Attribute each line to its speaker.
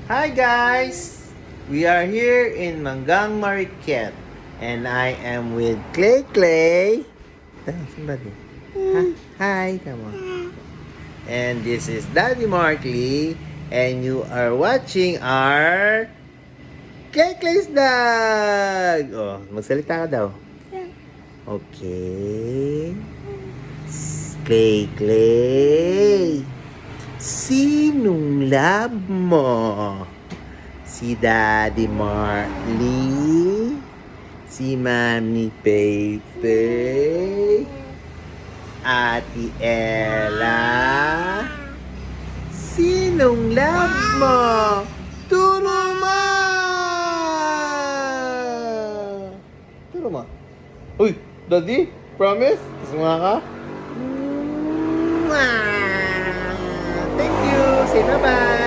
Speaker 1: Hi guys! We are here in Manggang Marquette and I am with Clay Clay. Somebody. Hi, come on. And this is Daddy Markley and you are watching our Clay Clay's Dog! Oh, magsalita ka daw. Okay. Clay Clay. Sinong love mo? Si Daddy Marley? Si Mami Pepe? Ate Ella? Sinong love mo? Turo mo! Turo mo. Uy, Daddy? Promise? Gusto mo ka? Thank you. Say bye-bye.